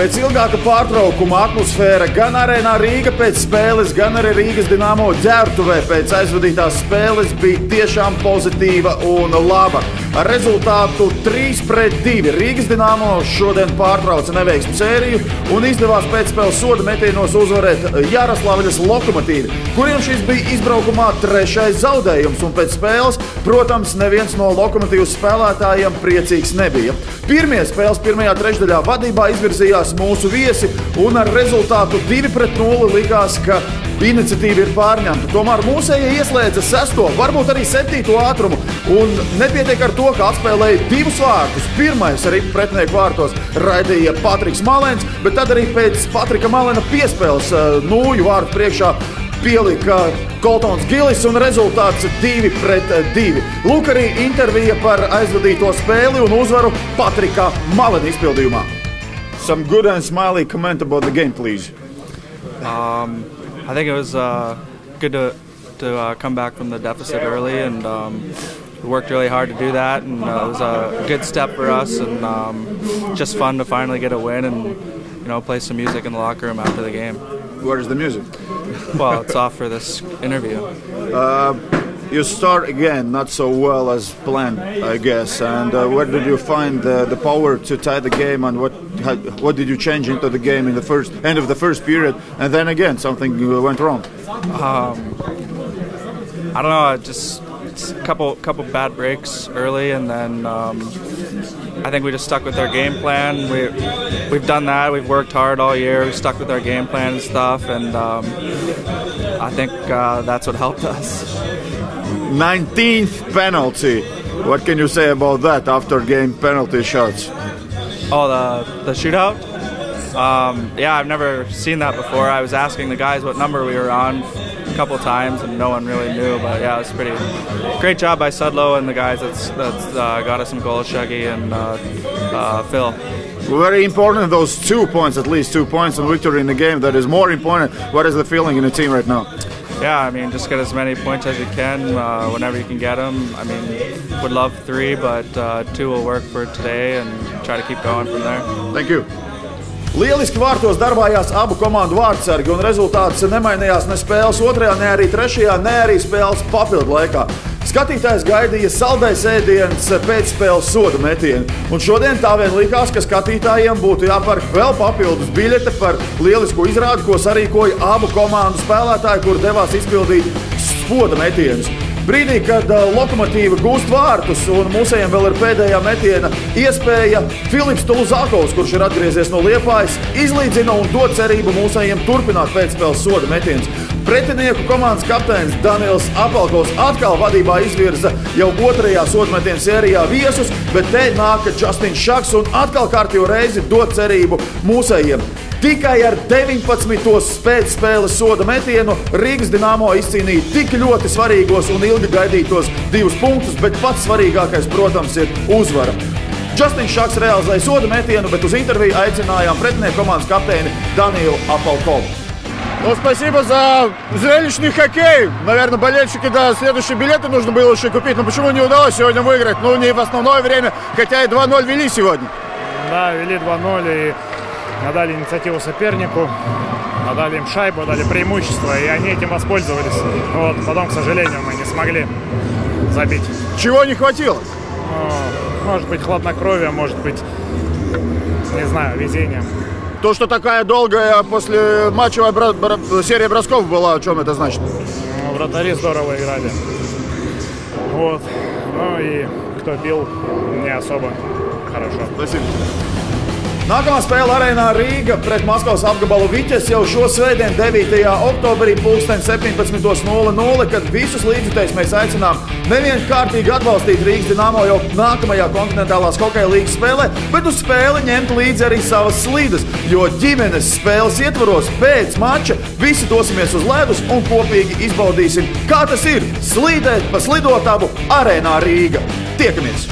Pēc ilgāka pārtraukuma atmosfēra gan Arēnā Rīga pēc spēles, gan arī Rīgas Dinamo ģērbtuvē pēc aizvadītās spēles bija tiešām pozitīva un laba. Ar rezultātu 3-2 Rīgas Dinamo šodien pārtrauca neveiksmu sēriju un izdevās pēcspēles soda metienos uzvarēt Jaroslavļas Lokomotīvi, kuriem šis bija izbraukumā 3. zaudējums, un pēc spēles, protams, neviens no Lokomotīvas spēlētājiem priecīgs nebija. Pirmie spēles pirmajā trešdaļā vadībā izvirzījās mūsu viesi, un ar rezultātu 2-0 likās, ka iniciatīva ir pārņemta. Tomēr mūsējie ieslēdza 6., varbūt arī 7. ātrumu, un nepietiek ar to, ka atspēlēja 2 vārtus. Pirmais arī pretinieku vārtos raidīja Patriks Malēns, bet tad arī pēc Patrika Malēna piespēles nūju vārtu priekšā pielika Koltons Gilis un rezultāts 2-2. Lūk arī intervija par aizvadīto spēli un uzvaru Patrika Malēna izpildījumā. Some good and smiley comment about the game, please. I think it was good to come back from the deficit early, and we worked really hard to do that, and it was a good step for us, and just fun to finally get a win and play some music in the locker room after the game. Where is the music? Well, it's off for this interview. You start again not so well as planned, I guess. And where did you find the power to tie the game, and what did you change into the game in the end of the first period? And then again, something went wrong. I don't know. Just a couple bad breaks early, and then I think we just stuck with our game plan. We've done that. We've worked hard all year. We've stuck with our game plan and stuff, and I think that's what helped us. 19th penalty. What can you say about that after game penalty shots? Oh, the shootout? Yeah, I've never seen that before. I was asking the guys what number we were on a couple times, and no one really knew. But yeah, it was pretty great job by Sudlow and the guys that's got us some goals, Shuggy and Phil. Very important, those 2 points, at least 2 points and victory in the game. That is more important. What is the feeling in the team right now? Yeah, I mean, just get as many points as you can whenever you can get them. I mean, would love 3, but 2 will work for today and try to keep going from there. Thank you. Lieliski vārtos darbājās abu komandu vārtsargi, un rezultāts nemainījās ne spēles 2., ne arī 3., ne arī spēles papildu laikā. Skatītājs gaidīja saldais ēdiens pēc spēles soda metienu, un šodien tā vien likās, ka skatītājiem būtu jāpērk vēl papildus biļete par lielisku izrādi, ko sarīkoja abu komandu spēlētāji, kur devās izpildīt soda metienus. Brīdī, kad Lokomotīva gūst vārtus un mūsējiem vēl ir pēdējā metiena iespēja, Filips Tuluzākovs, kurš ir atgriezies no Liepājas, izlīdzina un dod cerību mūsējiem turpināt pēcspēles soda metienus. Pretinieku komandas kapteinis Daniels Apalkovs atkal vadībā izvirza jau 2. sodmetienu sērijā viesus, bet te nāk Justins Šaks un atkal kārtīgo reizi dod cerību mūsējiem. Tikai ar 19. pēcspēles soda metienu Rīgas Dinamo izcīnīja tik ļoti svarīgos un ilgi gaidītos 2 punktus, bet pats svarīgākais, protams, ir uzvara. Justins Šaks realizēja soda metienu, bet uz interviju aicinājām pretinieku komandas kapteini Danielu Apalkovu. Спасибо за зрелищный хоккей. Наверное, болельщики, да, следующие билеты нужно было еще купить. Но почему не удалось сегодня выиграть? Ну, не в основное время, хотя и 2-0 вели сегодня. Да, вели 2-0 и отдали инициативу сопернику, отдали им шайбу, отдали преимущество, и они этим воспользовались. Вот, потом, к сожалению, мы не смогли забить. Чего не хватило? Может быть, хладнокровие, может быть, не знаю, везение. То, что такая долгая после матчевая серия бросков была, о чем это значит? Вратари здорово играли. Вот. Ну и кто бил, не особо хорошо. Спасибо. Nākamā spēle Arēnā Rīga pret Maskavas apgabalu Viķes jau šo svētdien 9. oktobrī 17:00, kad visus līdzjutējus mēs aicinām nevien kārtīgi atbalstīt Rīgas Dinamo jau nākamajā kontinentālās hokeja līgas spēlē, bet uz spēli ņemt līdzi arī savas slīdes, jo ģimenes spēles ietvaros pēc mača visi dosimies uz ledus un kopīgi izbaudīsim, kā tas ir slīdēt pa slidotavu Arēnā Rīga. Tiekamies!